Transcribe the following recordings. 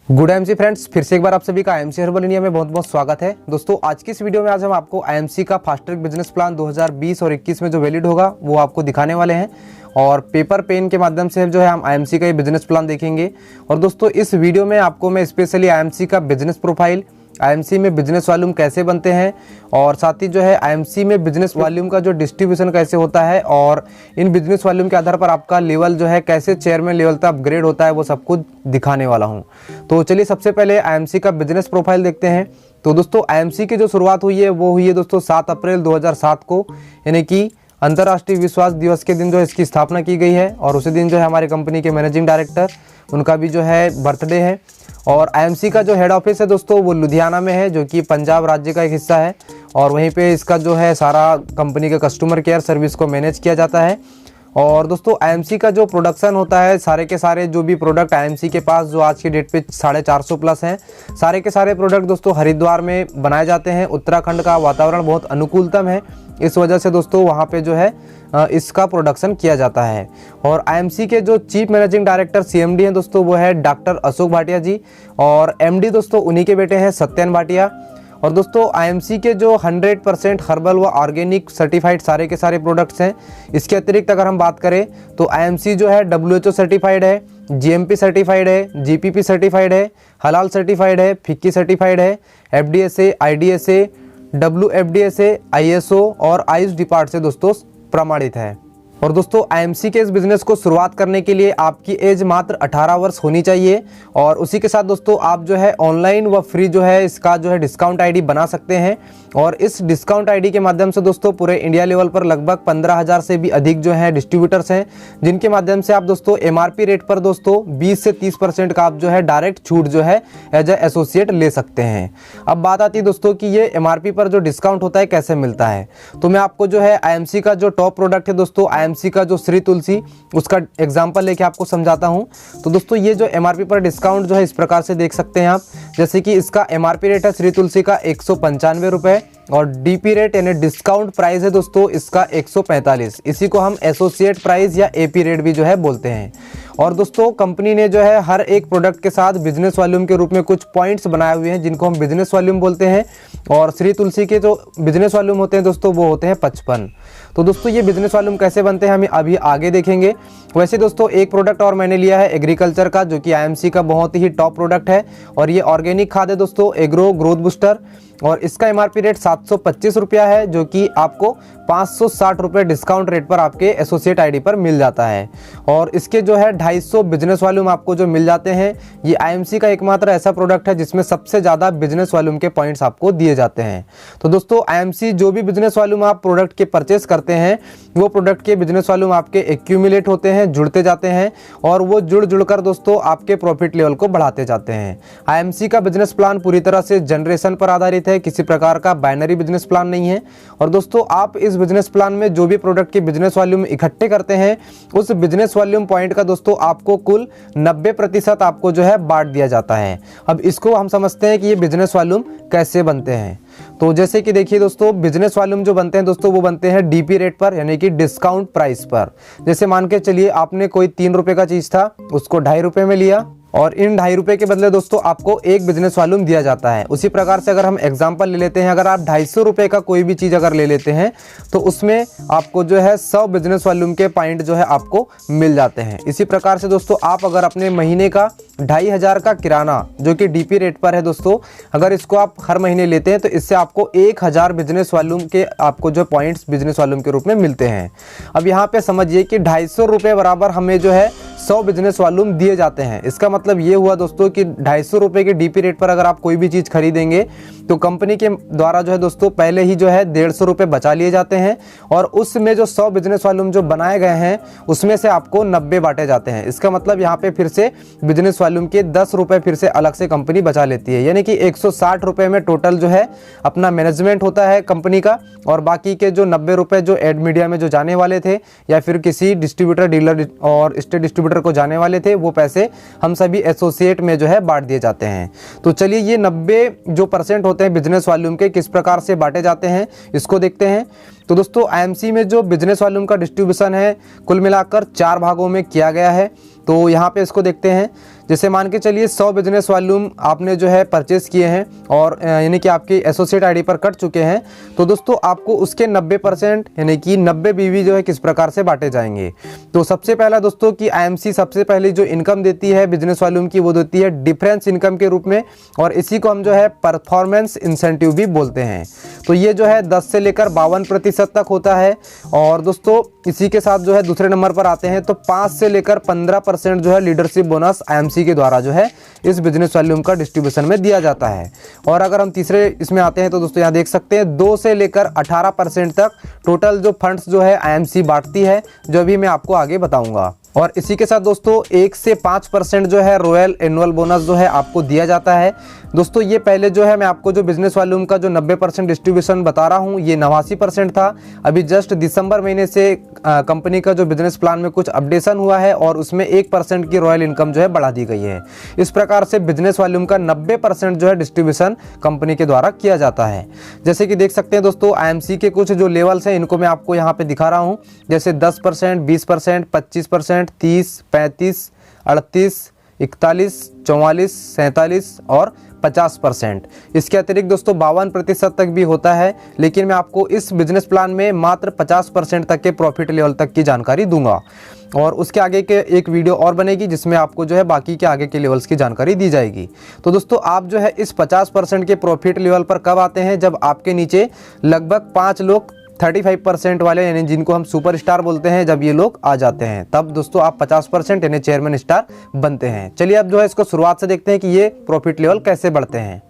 Good IMC friends, फिर से एक बार आप सभी का आईएमसी हर्बल इंडिया में बहुत बहुत स्वागत है। दोस्तों, आज की इस वीडियो में आज हम आपको आईएमसी का फास्ट ट्रैक बिजनेस प्लान 2020 और 21 में जो वैलिड होगा वो आपको दिखाने वाले हैं और पेपर पेन के माध्यम से जो है हम आईएमसी का ये बिजनेस प्लान देखेंगे। और दोस्तों, इस वीडियो में आपको मैं स्पेशली आईएमसी का बिजनेस प्रोफाइल, आईएमसी में बिजनेस वॉल्यूम कैसे बनते हैं और साथ ही जो है आईएमसी में बिजनेस वॉल्यूम का जो डिस्ट्रीब्यूशन कैसे होता है और इन बिजनेस वॉल्यूम के आधार पर आपका लेवल जो है कैसे चेयरमैन लेवल तक अपग्रेड होता है, वो सब कुछ दिखाने वाला हूं। तो चलिए सबसे पहले आईएमसी का बिजनेस प्रोफाइल देखते हैं। तो दोस्तों, आईएमसी की जो शुरुआत हुई है वो हुई है दोस्तों 7 अप्रैल 2007 को, यानी कि अंतर्राष्ट्रीय विश्वास दिवस के दिन जो है इसकी स्थापना की गई है। और उसी दिन जो है हमारी कंपनी के मैनेजिंग डायरेक्टर, उनका भी जो है बर्थडे है। और आईएमसी का जो हेड ऑफिस है दोस्तों वो लुधियाना में है, जो कि पंजाब राज्य का एक हिस्सा है। और वहीं पे इसका जो है सारा कंपनी के कस्टमर केयर सर्विस को मैनेज किया जाता है। और दोस्तों, आईएमसी का जो प्रोडक्शन होता है, सारे के सारे जो भी प्रोडक्ट आईएमसी के पास जो आज की डेट पे 450 प्लस हैं, सारे के सारे प्रोडक्ट दोस्तों हरिद्वार में बनाए जाते हैं। उत्तराखंड का वातावरण बहुत अनुकूलतम है, इस वजह से दोस्तों वहाँ पे जो है इसका प्रोडक्शन किया जाता है। और आईएमसी के जो चीफ मैनेजिंग डायरेक्टर सीएमडी हैं दोस्तों वो है डॉक्टर अशोक भाटिया जी, और एमडी दोस्तों उन्हीं के बेटे हैं सत्यन भाटिया। और दोस्तों, आईएमसी के जो 100% हर्बल व ऑर्गेनिक सर्टिफाइड सारे के सारे प्रोडक्ट्स हैं। इसके अतिरिक्त अगर हम बात करें तो आईएमसी जो है WHO सर्टिफाइड है, जीएमपी सर्टिफाइड है, जीपीपी सर्टिफाइड है, हलाल सर्टिफाइड है, फिक्की सर्टिफाइड है, एफडीएसए, आईडीएसए, WFDSA, ISO और आयुष डिपार्ट से दोस्तों प्रमाणित है। और दोस्तों, आईएमसी के इस बिजनेस को शुरुआत करने के लिए आपकी एज मात्र 18 वर्ष होनी चाहिए। और उसी के साथ दोस्तों आप जो है ऑनलाइन व फ्री जो है इसका जो है डिस्काउंट आईडी बना सकते हैं। और इस डिस्काउंट आईडी के माध्यम से दोस्तों पूरे इंडिया लेवल पर लगभग 15,000 से भी अधिक जो है डिस्ट्रीब्यूटर्स हैं, जिनके माध्यम से आप दोस्तों एमआरपी रेट पर दोस्तों 20 से 30% का आप जो है डायरेक्ट छूट जो है एज ए एसोसिएट ले सकते हैं। अब बात आती है दोस्तों कि ये एमआरपी पर जो डिस्काउंट होता है कैसे मिलता है। तो मैं आपको जो है आईएमसी का जो टॉप प्रोडक्ट है दोस्तों, आईएमसी का जो श्री तुलसी, उसका एग्जांपल लेके आपको समझाता हूं। तो दोस्तों, ये जो एमआरपी पर डिस्काउंट जो है इस प्रकार से देख सकते हैं आप, जैसे कि इसका एमआरपी रेट है श्री तुलसी का 195 रुपए और डीपी रेट यानी डिस्काउंट प्राइस है दोस्तों इसका 145। इसी को हम एसोसिएट प्राइस या एपी रेट भी जो है बोलते हैं। और दोस्तों, कंपनी ने जो है हर एक प्रोडक्ट के साथ बिजनेस वॉल्यूम के रूप में कुछ पॉइंट्स बनाए हुए हैं, जिनको हम बिजनेस वॉल्यूम बोलते हैं। और श्री तुलसी के जो बिजनेस वॉल्यूम होते हैं दोस्तों वो होते हैं 55। तो दोस्तों, ये बिजनेस वॉल्यूम कैसे बनते हैं हम अभी आगे देखेंगे। वैसे दोस्तों, एक प्रोडक्ट और मैंने लिया है एग्रीकल्चर का, जो कि आईएमसी का बहुत ही टॉप प्रोडक्ट है। और ये ऑर्गेनिक खाद है दोस्तों, एग्रो ग्रोथ बूस्टर। और इसका एमआरपी रेट 725 रुपया है, जो कि आपको 560 रुपये डिस्काउंट रेट पर आपके एसोसिएट आईडी पर मिल जाता है। और इसके जो है 250 बिजनेस वॉल्यूम आपको जो मिल जाते हैं। ये आईएमसी का एकमात्र ऐसा प्रोडक्ट है जिसमें सबसे ज़्यादा बिजनेस वॉल्यूम के पॉइंट्स आपको दिए जाते हैं। तो दोस्तों, आईएमसी जो भी बिजनेस वॉल्यूम आप प्रोडक्ट के परचेस करते हैं, वो प्रोडक्ट के बिजनेस वॉल्यूम आपके एक्यूमुलेट होते हैं, जुड़ते जाते हैं, और वो जुड़ कर दोस्तों आपके प्रॉफिट लेवल को बढ़ाते जाते हैं। आईएमसी का बिजनेस प्लान पूरी तरह से जनरेशन पर आधारित है, किसी प्रकार का बाइनरी बिजनेस प्लान नहीं है। और दोस्तों, आप इस बिजनेस प्लान में जो भी प्रोडक्ट के बिजनेस वॉल्यूम इकट्ठे करते हैं, उस बिजनेस वॉल्यूम पॉइंट का दोस्तों आपको कुल 90% आपको जो है बांट दिया जाता है। अब इसको हम समझते हैं कि ये बिजनेस वॉल्यूम कैसे बनते हैं। तो जैसे कि देखिए दोस्तों, बिजनेस वॉल्यूम जो बनते हैं दोस्तों वो बनते हैं डीपी रेट पर, यानी कि डिस्काउंट प्राइस पर। जैसे मान के चलिए आपने कोई 3 रुपए का चीज था, उसको 2.5 रुपए में लिया और इन 2.5 रुपए के बदले दोस्तों आपको एक बिजनेस वॉल्यूम दिया जाता है। उसी प्रकार से अगर हम एग्जांपल ले लेते हैं, अगर आप 250 रुपए का कोई भी चीज़ अगर ले लेते हैं तो उसमें आपको जो है 100 बिजनेस वॉल्यूम के पॉइंट जो है आपको मिल जाते हैं। इसी प्रकार से दोस्तों, आप अगर अपने महीने का 2500 का किराना, जो कि डीपी रेट पर है दोस्तों, अगर इसको आप हर महीने लेते हैं तो इससे आपको 1000 बिजनेस वॉल्यूम के आपको जो पॉइंट्स बिजनेस वॉल्यूम के रूप में मिलते हैं। अब यहाँ पे समझिए कि 250 रुपये बराबर हमें जो है 100 बिजनेस वॉल्यूम दिए जाते हैं। इसका मतलब ये हुआ दोस्तों कि 250 रुपये के डीपी रेट पर अगर आप कोई भी चीज़ खरीदेंगे तो कंपनी के द्वारा जो है दोस्तों पहले ही जो है 150 रुपये बचा लिए जाते हैं। और उसमें जो 100 बिजनेस वॉल्यूम जो बनाए गए हैं उसमें से आपको 90 बांटे जाते हैं। इसका मतलब यहाँ पे फिर से बिजनेस वॉल्यूम के 10 रुपये फिर से अलग से कंपनी बचा लेती है, यानी कि 160 रुपये में टोटल जो है अपना मैनेजमेंट होता है कंपनी का। और बाकी के जो 90 रुपये जो एड मीडिया में जो जाने वाले थे या फिर किसी डिस्ट्रीब्यूटर, डीलर और स्टेट डिस्ट्रीब्यूटर को जाने वाले थे, वो पैसे हम सभी एसोसिएट में जो है बांट दिए जाते हैं। तो चलिए, ये 90 जो % होते हैं बिजनेस वॉल्यूम के किस प्रकार से बांटे जाते हैं इसको देखते हैं। तो दोस्तों, आईएमसी में जो बिजनेस वॉल्यूम का डिस्ट्रीब्यूशन है कुल मिलाकर 4 भागों में किया गया है। तो यहाँ पे इसको देखते हैं। जैसे मान के चलिए 100 बिजनेस वॉल्यूम आपने जो है परचेस किए हैं और यानी कि आपके एसोसिएट आईडी पर कट चुके हैं, तो दोस्तों आपको उसके 90% यानी कि 90 बीवी जो है किस प्रकार से बांटे जाएंगे। तो सबसे पहला दोस्तों कि आईएमसी सबसे पहले जो इनकम देती है बिजनेस वॉल्यूम की, वो देती है डिफरेंस इनकम के रूप में, और इसी को हम जो है परफॉर्मेंस इंसेंटिव भी बोलते हैं। तो ये जो है 10 से लेकर 52% तक होता है। और दोस्तों इसी के साथ जो है दूसरे नंबर पर आते हैं तो 5 से लेकर 15% जो है लीडरशिप बोनस आईएमसी के द्वारा जो है इस बिजनेस वॉल्यूम का डिस्ट्रीब्यूशन में दिया जाता है। और अगर हम तीसरे इसमें आते हैं तो दोस्तों यहाँ देख सकते हैं 2 से लेकर 18% तक टोटल जो फंड्स जो है आईएमसी बांटती है, जो भी मैं आपको आगे बताऊंगा। और इसी के साथ दोस्तों 1 से 5% जो है रॉयल एनुअल बोनस जो है आपको दिया जाता है। दोस्तों ये पहले जो है मैं आपको जो बिजनेस वॉल्यूम का जो 90% डिस्ट्रीब्यूशन बता रहा हूँ, ये 89% था। अभी जस्ट दिसंबर महीने से कंपनी का जो बिजनेस प्लान में कुछ अपडेशन हुआ है और उसमें 1% की रॉयल इनकम जो है बढ़ा दी गई है। इस प्रकार से बिजनेस वॉल्यूम का 90% जो है डिस्ट्रीब्यूशन कंपनी के द्वारा किया जाता है। जैसे कि देख सकते हैं दोस्तों आईएमसी के कुछ जो लेवल्स हैं इनको मैं आपको यहाँ पे दिखा रहा हूँ, जैसे 10%, 20%, 25%, 30, 35, 38, 41, 44, 47 और 50%। इसके अतिरिक्त दोस्तों 52% तक भी होता है, लेकिन मैं आपको इस बिजनेस प्लान में मात्र 50% तक के प्रॉफिट लेवल तक की जानकारी दूंगा। और उसके आगे के एक वीडियो और बनेगी जिसमें आपको जो है बाकी के आगे के लेवल्स की जानकारी दी जाएगी। तो दोस्तों आप जो है इस 50% के प्रॉफिट लेवल पर कब आते हैं, जब आपके नीचे लगभग 5 लोग 35% वाले यानी जिनको हम सुपर स्टार बोलते हैं, जब ये लोग आ जाते हैं तब दोस्तों आप 50% यानी चेयरमैन स्टार बनते हैं। चलिए अब जो है इसको शुरुआत से देखते हैं कि ये प्रॉफिट लेवल कैसे बढ़ते हैं।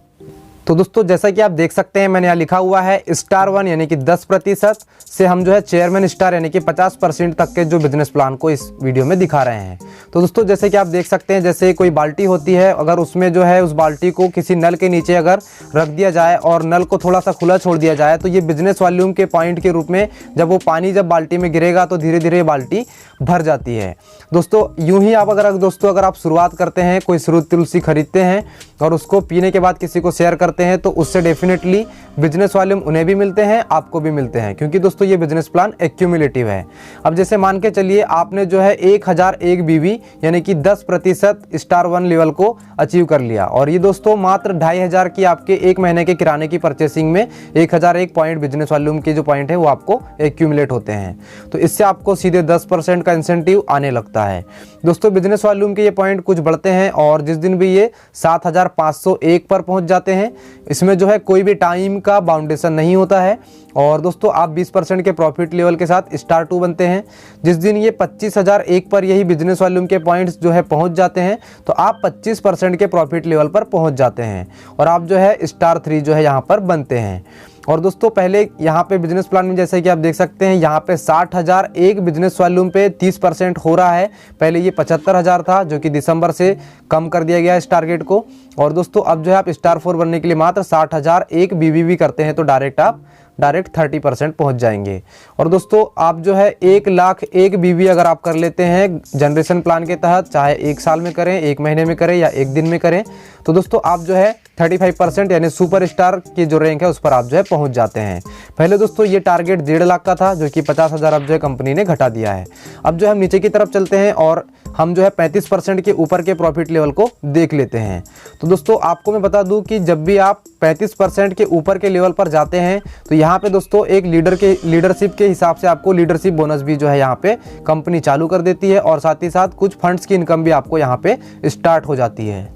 तो दोस्तों जैसा कि आप देख सकते हैं मैंने यहाँ लिखा हुआ है स्टार 1 यानी कि 10% से हम जो है चेयरमैन स्टार यानी कि 50% तक के जो बिजनेस प्लान को इस वीडियो में दिखा रहे हैं। तो दोस्तों जैसे कि आप देख सकते हैं, जैसे कोई बाल्टी होती है, अगर उसमें जो है उस बाल्टी को किसी नल के नीचे अगर रख दिया जाए और नल को थोड़ा सा खुला छोड़ दिया जाए तो ये बिजनेस वॉल्यूम के पॉइंट के रूप में जब वो पानी जब बाल्टी में गिरेगा तो धीरे धीरे बाल्टी भर जाती है। दोस्तों यूं ही आप अगर आप शुरुआत करते हैं, कोई श्रुत तुलसी खरीदते हैं और उसको पीने के बाद किसी को शेयर करते हैं तो उससे डेफिनेटली बिजनेस वॉल्यूम उन्हें भी मिलते हैं, आपको भी मिलते हैं, क्योंकि दोस्तों ये बिजनेस प्लान एक्यूमुलेटिव है। अब जैसे मान के चलिए आपने जो है 1001 बीवी यानी कि 10% स्टार 1 लेवल को अचीव कर लिया, और ये दोस्तों मात्र 2500 की आपके एक महीने के किराने की परचेसिंग में 1001 पॉइंट बिजनेस वॉल्यूम के जो पॉइंट है वो आपको एक्यूमुलेट होते हैं। तो इससे आपको सीधे 10% का इंसेंटिव आने लगता है। दोस्तों बिजनेस वॉल्यूम के ये पॉइंट कुछ बढ़ते हैं और जिस दिन भी ये 7501 पर पहुंच जाते हैं, इसमें जो है कोई भी टाइम का बाउंडेशन नहीं होता है। और दोस्तों आप 20% के प्रॉफिट लेवल के साथ स्टार 2 बनते हैं। जिस दिन ये 25001 पर यही बिजनेस वॉल्यूम के पॉइंट्स जो है पहुंच जाते हैं तो आप 25% के प्रॉफिट लेवल पर पहुंच जाते हैं और आप जो है स्टार 3 जो है यहाँ पर बनते हैं। और दोस्तों पहले यहाँ पे बिजनेस प्लान में जैसे कि आप देख सकते हैं यहाँ पे 60,001 बिजनेस वॉल्यूम पे 30% हो रहा है। पहले ये 75,000 था जो कि दिसंबर से कम कर दिया गया है इस टारगेट को। और दोस्तों अब जो है आप स्टार 4 बनने के लिए मात्र 60,001 बीवी करते हैं तो डायरेक्ट 30% पहुंच जाएंगे। और दोस्तों आप जो है 1,01 बीवी अगर आप कर लेते हैं जनरेशन प्लान के तहत, चाहे 1 साल में करें, 1 महीने में करें या 1 दिन में करें, तो दोस्तों आप जो है 35% यानी सुपर स्टार की जो रैंक है उस पर आप जो है पहुंच जाते हैं। पहले दोस्तों ये टारगेट 1.5 लाख का था जो कि 50,000 अब जो है कंपनी ने घटा दिया है। अब जो है हम नीचे की तरफ चलते हैं और हम जो है 35% के ऊपर के प्रॉफिट लेवल को देख लेते हैं। तो दोस्तों आपको मैं बता दूं कि जब भी आप 35% के ऊपर के लेवल पर जाते हैं तो यहाँ पे दोस्तों एक लीडरशिप के हिसाब से आपको लीडरशिप बोनस भी जो है यहाँ पे कंपनी चालू कर देती है और साथ ही साथ कुछ फंड्स की इनकम भी आपको यहाँ पे स्टार्ट हो जाती है।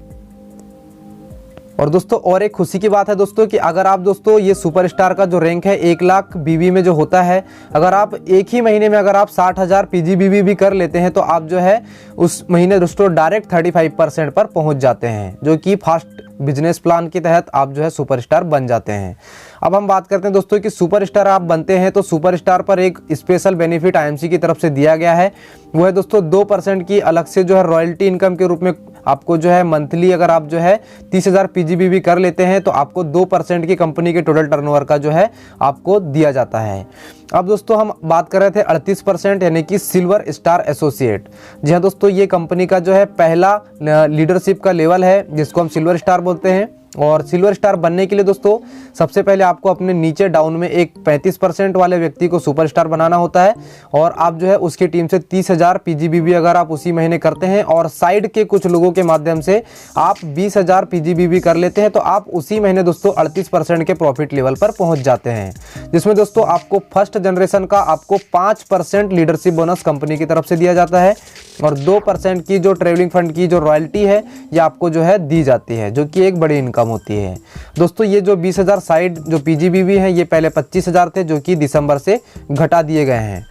और दोस्तों और एक खुशी की बात है दोस्तों कि अगर आप दोस्तों ये सुपरस्टार का जो रैंक है 1 लाख बीवी में जो होता है, अगर आप एक ही महीने में अगर आप 60,000 पीजीबीवी भी कर लेते हैं तो आप जो है उस महीने दोस्तों डायरेक्ट 35% पर पहुंच जाते हैं, जो कि फास्ट बिजनेस प्लान के तहत आप जो है सुपरस्टार बन जाते हैं। अब हम बात करते हैं दोस्तों कि सुपरस्टार आप बनते हैं तो सुपरस्टार पर एक स्पेशल बेनिफिट आईएमसी की तरफ से दिया गया है, वो है दोस्तों 2% की अलग से जो है रॉयल्टी इनकम के रूप में आपको जो है मंथली अगर आप जो है 30,000 पीजीबीवी कर लेते हैं तो आपको 2% की कंपनी के टोटल टर्नओवर का जो है आपको दिया जाता है। अब दोस्तों हम बात कर रहे थे 38% यानी कि सिल्वर स्टार एसोसिएट। जी हाँ दोस्तों, ये कंपनी का जो है पहला लीडरशिप का लेवल है जिसको हम सिल्वर स्टार बोलते हैं। और सिल्वर स्टार बनने के लिए दोस्तों सबसे पहले आपको अपने नीचे डाउन में एक 35% वाले व्यक्ति को सुपरस्टार बनाना होता है और आप जो है उसकी टीम से 30,000 पीजीबीवी अगर आप उसी महीने करते हैं और साइड के कुछ लोगों के माध्यम से आप 20,000 पीजीबीवी कर लेते हैं तो आप उसी महीने दोस्तों 38% के प्रॉफिट लेवल पर पहुंच जाते हैं, जिसमें दोस्तों आपको फर्स्ट जनरेशन का आपको 5% लीडरशिप बोनस कंपनी की तरफ से दिया जाता है और 2% की जो ट्रेवलिंग फंड की जो रॉयल्टी है ये आपको जो है दी जाती है, जो कि एक बड़ी इनकम होती है। दोस्तों ये जो 20,000 साइड जो पीजीबीवी है ये पहले 25,000 थे, जो कि दिसंबर से घटा दिए गए हैं।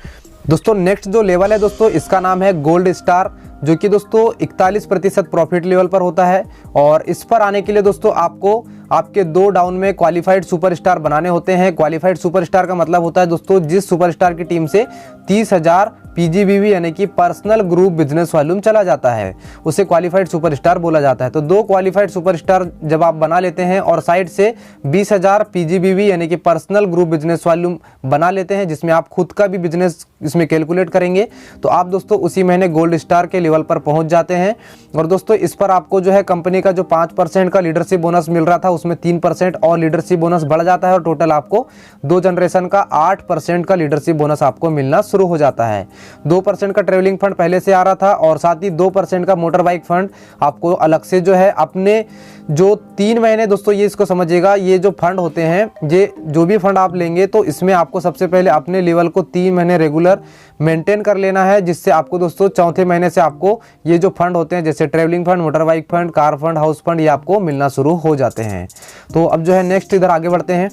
दोस्तों नेक्स्ट जो लेवल है दोस्तों इसका नाम है गोल्ड स्टार, जो कि दोस्तों 41% प्रॉफिट लेवल पर होता है और इस पर आने के लिए दोस्तों आपको आपके 2 डाउन में क्वालिफाइड सुपरस्टार बनाने होते हैं। क्वालिफाइड सुपरस्टार का मतलब होता है दोस्तों जिस सुपरस्टार की टीम से 30,000 पीजीबीवी यानी कि पर्सनल ग्रुप बिजनेस वॉल्यूम चला जाता है उसे क्वालिफाइड सुपरस्टार बोला जाता है। तो 2 क्वालिफाइड सुपरस्टार जब आप बना लेते हैं और साइड से 20,000 पीजीबीवी यानी कि पर्सनल ग्रुप बिजनेस वॉल्यूम बना लेते हैं, जिसमें आप खुद का भी बिजनेस इसमें कैलकुलेट करेंगे, तो आप दोस्तों उसी महीने गोल्ड स्टार के लेवल पर पहुंच जाते हैं। और दोस्तों इस पर आपको जो है कंपनी का जो 5% का लीडरशिप बोनस मिल रहा था उसमें 3% और लीडरशिप बोनस बढ़ जाता है और टोटल आपको 2 जनरेशन का 8% का लीडरशिप बोनस आपको मिलना शुरू हो जाता है। 2% का ट्रेवलिंग फंड पहले से आ रहा था और साथ ही 2% का मोटर बाइक फंड आपको अलग से जो है अपने जो 3 महीने दोस्तों ये इसको समझिएगा, ये जो फंड होते हैं ये जो भी फंड आप लेंगे तो इसमें आपको सबसे पहले अपने लेवल को 3 महीने रेगुलर मेंटेन कर लेना है, जिससे आपको दोस्तों चौथे महीने से आपको ये जो फंड होते हैं जैसे travelling fund, motor bike fund, car fund, house fund ये आपको मिलना शुरू हो जाते हैं। तो अब जो है नेक्स्ट इधर आगे बढ़ते हैं।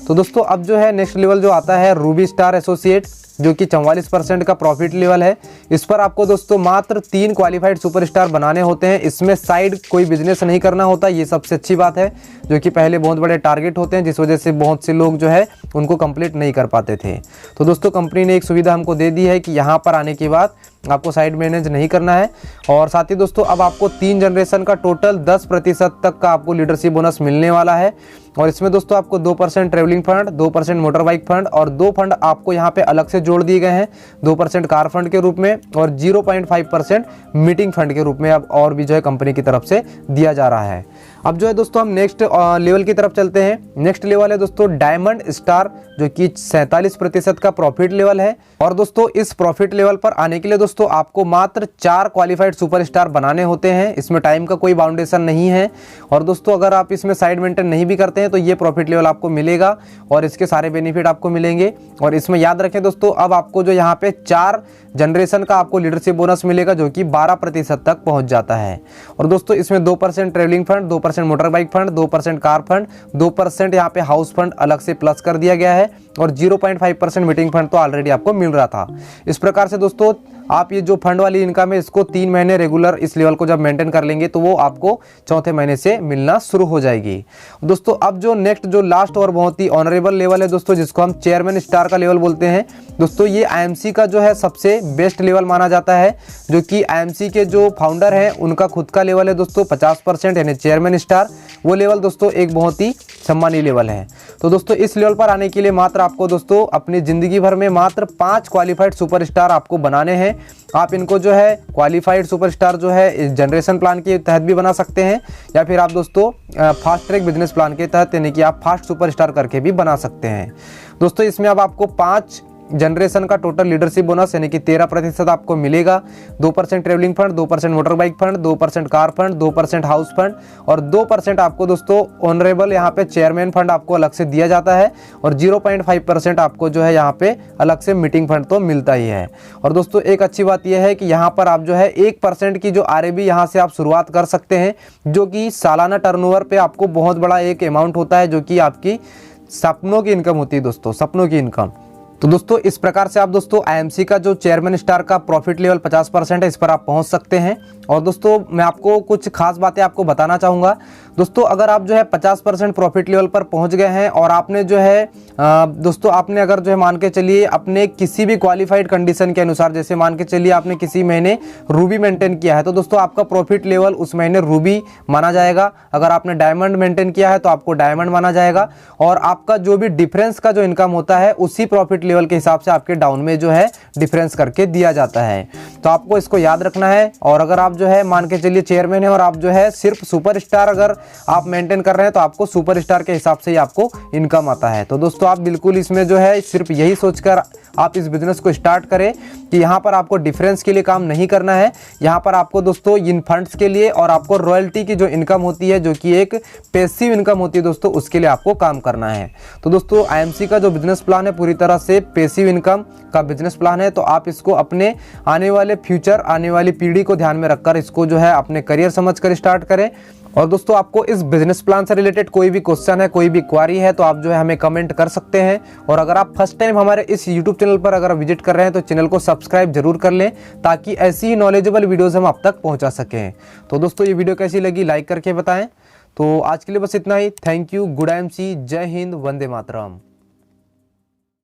तो दोस्तों अब जो है नेक्स्ट लेवल जो आता है रूबी स्टार एसोसिएट, जो कि 44% का प्रॉफिट लेवल है। इस पर आपको दोस्तों मात्र 3 क्वालिफाइड सुपरस्टार बनाने होते हैं, इसमें साइड कोई बिजनेस नहीं करना होता, ये सबसे अच्छी बात है, जो कि पहले बहुत बड़े टारगेट होते हैं जिस वजह से बहुत से लोग जो है उनको कंप्लीट नहीं कर पाते थे। तो दोस्तों कंपनी ने एक सुविधा हमको दे दी है कि यहाँ पर आने के बाद आपको साइड मैनेज नहीं करना है और साथ ही दोस्तों अब आपको 3 जनरेशन का टोटल 10% तक का आपको लीडरशिप बोनस मिलने वाला है और इसमें दोस्तों आपको 2% travelling fund, 2% motor bike fund और 2 फंड आपको यहाँ पे अलग से जोड़ दिए गए हैं, 2% कार फंड के रूप में और 0.5% मीटिंग फंड के रूप में अब और भी जो है कंपनी की तरफ से दिया जा रहा है। अब जो है दोस्तों हम नेक्स्ट लेवल की तरफ चलते हैं। नेक्स्ट लेवल है दोस्तों डायमंड स्टार, जो कि 47% का प्रॉफिट लेवल है और दोस्तों इस प्रॉफिट लेवल पर आने के लिए दोस्तों आपको मात्र 4 क्वालिफाइड सुपरस्टार बनाने होते हैं, इसमें टाइम का कोई बाउंडेशन नहीं है और दोस्तों अगर आप इसमें साइड मेंटेन नहीं भी करते हैं तो ये प्रॉफिट लेवल आपको मिलेगा और इसके सारे बेनिफिट आपको मिलेंगे। और इसमें याद रखें दोस्तों अब आपको जो यहाँ पे 4 जनरेशन का आपको लीडरशिप बोनस मिलेगा, जो कि 12% तक पहुंच जाता है। और दोस्तों इसमें 2% travelling fund, 2% motor bike fund, 2% car fund, 2% यहाँ पे हाउस फंड अलग से प्लस कर दिया गया है और 0.5% मीटिंग फंड तो ऑलरेडी आपको मिल रहा था। इस प्रकार से दोस्तों आप ये जो फंड वाली इनकम है इसको 3 महीने रेगुलर इस लेवल को जब मेंटेन कर लेंगे तो वो आपको चौथे महीने से मिलना शुरू हो जाएगी। दोस्तों अब जो नेक्स्ट जो लास्ट और बहुत ही ऑनरेबल लेवल है दोस्तों, जिसको हम चेयरमैन स्टार का लेवल बोलते हैं दोस्तों, ये आईएमसी का जो है सबसे बेस्ट लेवल माना जाता है, जो कि आईएमसी के जो फाउंडर हैं उनका खुद का लेवल है दोस्तों 50% यानी चेयरमैन स्टार। वो लेवल दोस्तों एक बहुत ही सम्मानीय लेवल है। तो दोस्तों इस लेवल पर आने के लिए मात्र आपको दोस्तों अपनी जिंदगी भर में मात्र 5 क्वालिफाइड सुपरस्टार आपको बनाने हैं। आप इनको जो है क्वालिफाइड सुपरस्टार जो है जनरेशन प्लान के तहत भी बना सकते हैं या फिर आप दोस्तों फास्ट ट्रैक बिजनेस प्लान के तहत यानी कि आप फास्ट सुपरस्टार करके भी बना सकते हैं। दोस्तों इसमें अब आपको 5 जनरेशन का टोटल लीडरशिप बोनस यानी कि 13% आपको मिलेगा। 2% travelling fund, 2% motor bike fund, 2% car fund, 2% house fund और 2% आपको दोस्तों ऑनरेबल यहाँ पे चेयरमैन फंड आपको अलग से दिया जाता है और 0.5% आपको जो है यहाँ पे अलग से मीटिंग फंड तो मिलता ही है। और दोस्तों एक अच्छी बात यह है कि यहाँ पर आप जो है 1% की जो RAB यहाँ से आप शुरुआत कर सकते हैं, जो कि सालाना टर्नओवर पे आपको बहुत बड़ा एक अमाउंट होता है, जो कि आपकी सपनों की इनकम होती है दोस्तों, सपनों की इनकम। तो दोस्तों इस प्रकार से आप दोस्तों आईएमसी का जो चेयरमैन स्टार का प्रॉफिट लेवल 50% है, इस पर आप पहुंच सकते हैं। और दोस्तों मैं आपको कुछ खास बातें आपको बताना चाहूँगा। दोस्तों अगर आप जो है 50% प्रॉफिट लेवल पर पहुंच गए हैं और आपने जो है दोस्तों आपने अगर जो है मान के चलिए अपने किसी भी क्वालिफाइड कंडीशन के अनुसार, जैसे मान के चलिए आपने किसी महीने रूबी मेंटेन किया है तो दोस्तों आपका प्रॉफिट लेवल उस महीने रूबी माना जाएगा। अगर आपने डायमंड मेंटेन किया है तो आपको डायमंड माना जाएगा और आपका जो भी डिफरेंस का जो इनकम होता है उसी प्रॉफिट लेवल के हिसाब से आपके डाउन में जो है डिफरेंस करके दिया जाता है। तो आपको इसको याद रखना है। और अगर आप जो है मान के चलिए चेयरमैन है और आप जो है सिर्फ सुपरस्टार अगर आप मेंटेन कर रहे हैं तो आपको सुपरस्टार के हिसाब से ही आपको इनकम आता है। तो दोस्तों आप बिल्कुल इसमें जो है सिर्फ यही सोचकर आप इस बिजनेस को स्टार्ट करें कि यहाँ पर आपको डिफरेंस के लिए काम नहीं करना है। यहाँ पर आपको दोस्तों इन फंड्स के लिए और आपको रॉयल्टी की जो इनकम होती है, जो कि एक पैसिव इनकम होती है दोस्तों, उसके लिए आपको काम करना है। तो दोस्तों आईएमसी का जो बिजनेस प्लान है पूरी तरह से पैसिव इनकम का बिजनेस प्लान है। तो आप इसको अपने आने वाले फ्यूचर, आने वाली पीढ़ी को ध्यान में रखकर इसको जो है अपने करियर समझकर स्टार्ट करें। और दोस्तों आपको इस बिजनेस प्लान से रिलेटेड कोई भी क्वेश्चन है, कोई भी क्वारी है, तो आप जो है हमें कमेंट कर सकते हैं। और अगर आप फर्स्ट टाइम हमारे इस यूट्यूब चैनल पर अगर विजिट कर रहे हैं तो चैनल को सब्सक्राइब जरूर कर लें, ताकि ऐसी ही नॉलेजेबल वीडियोस हम आप तक पहुंचा सकें। तो दोस्तों ये वीडियो कैसी लगी लाइक करके बताएं। तो आज के लिए बस इतना ही। थैंक यू, गुड आईएमसी, जय हिंद, वंदे मातरम।